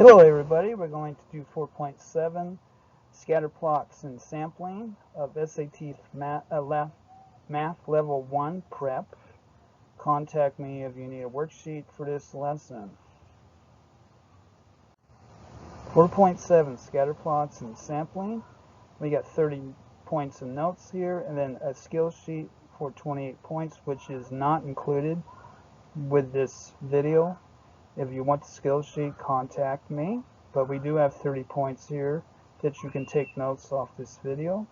Hello everybody, we're going to do 4.7 Scatterplots and Sampling of SAT Math Level 1 Prep. Contact me if you need a worksheet for this lesson. 4.7 Scatterplots and Sampling. We got 30 points of notes here and then a skill sheet for 28 points, which is not included with this video. If you want the skill sheet, contact me, but we do have 30 points here that you can take notes off this video.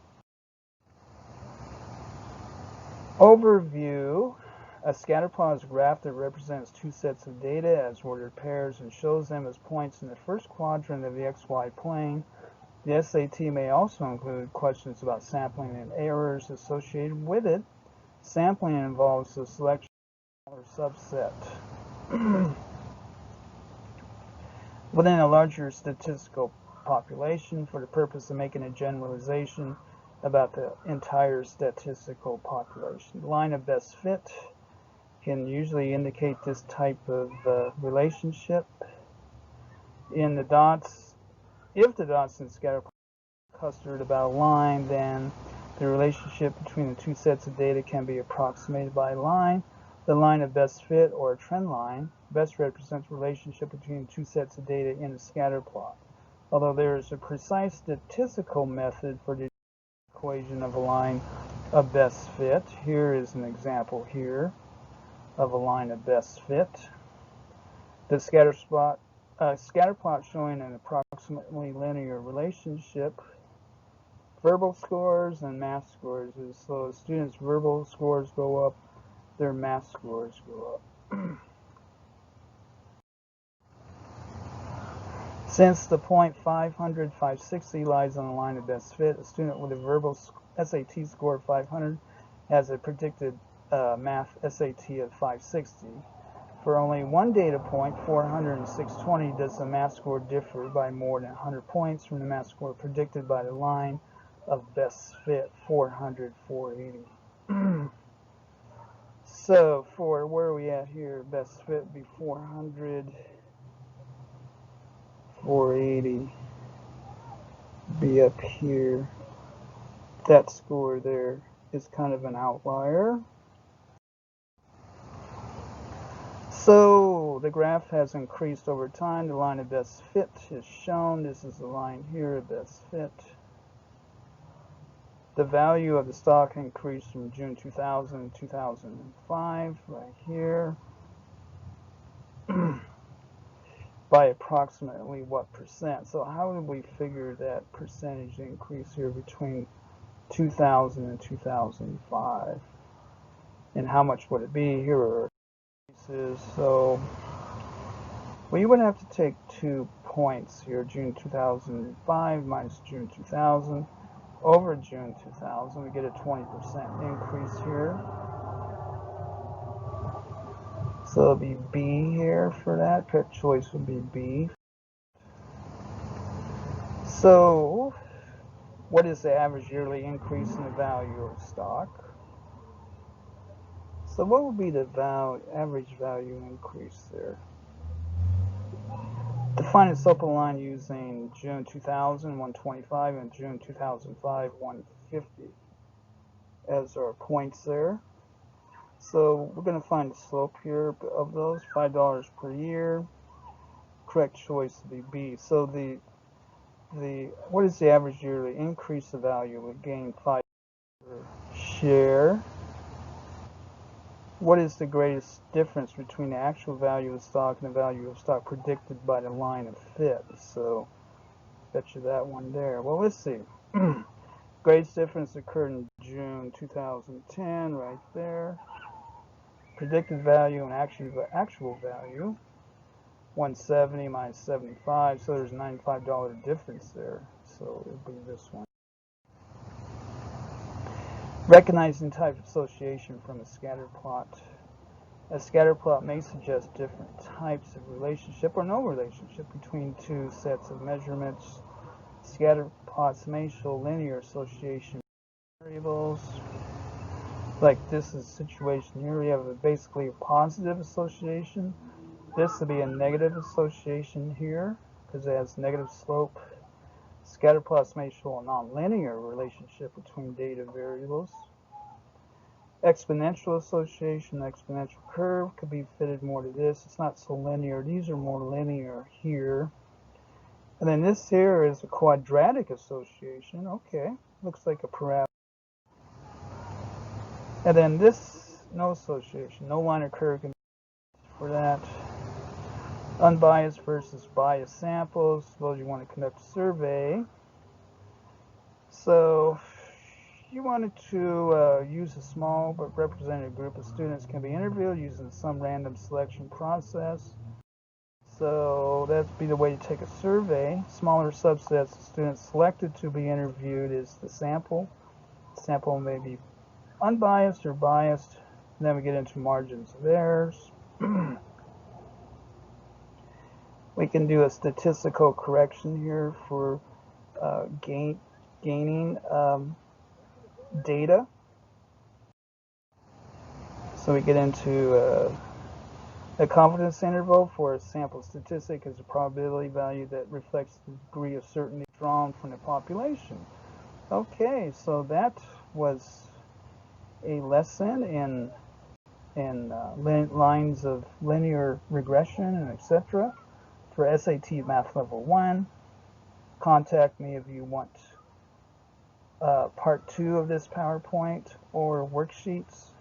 Overview. A scatterplot is a graph that represents two sets of data as ordered pairs and shows them as points in the first quadrant of the XY plane. The SAT may also include questions about sampling and errors associated with it. Sampling involves the selection of a subset. Within a larger statistical population for the purpose of making a generalization about the entire statistical population. The line of best fit can usually indicate this type of relationship. In the dots, if the dots in scatter are clustered about a line, then the relationship between the two sets of data can be approximated by a line. The line of best fit, or a trend line, best represents the relationship between two sets of data in a scatter plot. Although there is a precise statistical method for the equation of a line of best fit. Here is an example here of a line of best fit. The scatter plot showing an approximately linear relationship. Verbal scores and math scores. So as students' verbal scores go up, their math scores go up. Since the point 500, 560 lies on the line of best fit, a student with a verbal SAT score of 500 has a predicted math SAT of 560. For only one data point, 400 and 620, does the math score differ by more than 100 points from the math score predicted by the line of best fit, 400, 480. So for where are we at here? Best fit would be 400, 480. Be up here. That score there is kind of an outlier. So the graph has increased over time. The line of best fit is shown. This is the line here of best fit. The value of the stock increased from June 2000 to 2005, right here, by approximately what percent? So how would we figure that percentage increase here between 2000 and 2005? And how much would it be? Here are increases. So we would have to take 2 points here, June 2005 minus June 2000. Over June 2000, we get a 20% increase here. So it'll be B here for that. Correct choice would be B. So what is the average yearly increase in the value of stock? So what would be the average value increase there? Define a slope of the line using June 2000, 125, and June 2005, 150 as our points there. So we're going to find the slope here of those, $5 per year. Correct choice would be B. So what is the average yearly increase of value? We gain $5 per share. What is the greatest difference between the actual value of stock and the value of stock predicted by the line of fit? So, bet you that one there. Well, let's see. Greatest difference occurred in June 2010, right there. Predicted value and actual value, 170 minus 75, so there's a $95 difference there. So it'll be this one. Recognizing type of association from a scatter plot. A scatter plot may suggest different types of relationship or no relationship between two sets of measurements. Scatter plots may show linear association variables. Like this is a situation here, we have basically a positive association. This would be a negative association here. because it has negative slope. Scatterplots may show a nonlinear relationship between data variables. Exponential association, exponential curve could be fitted more to this. It's not so linear. These are more linear here. And then this here is a quadratic association. Okay, looks like a parabola. And then this, no association, no line or curve can be for that. Unbiased versus biased samples. Suppose you want to conduct a survey. So you wanted to use a small but representative group of students can be interviewed using some random selection process. So that'd be the way to take a survey. Smaller subsets of students selected to be interviewed is the sample. The sample may be unbiased or biased. And then we get into margins of errors. We can do a statistical correction here for gaining data. So we get into a confidence interval for a sample statistic is a probability value that reflects the degree of certainty drawn from the population. Okay, so that was a lesson in lines of linear regression and etc. for SAT Math Level 1. Contact me if you want part 2 of this PowerPoint or worksheets.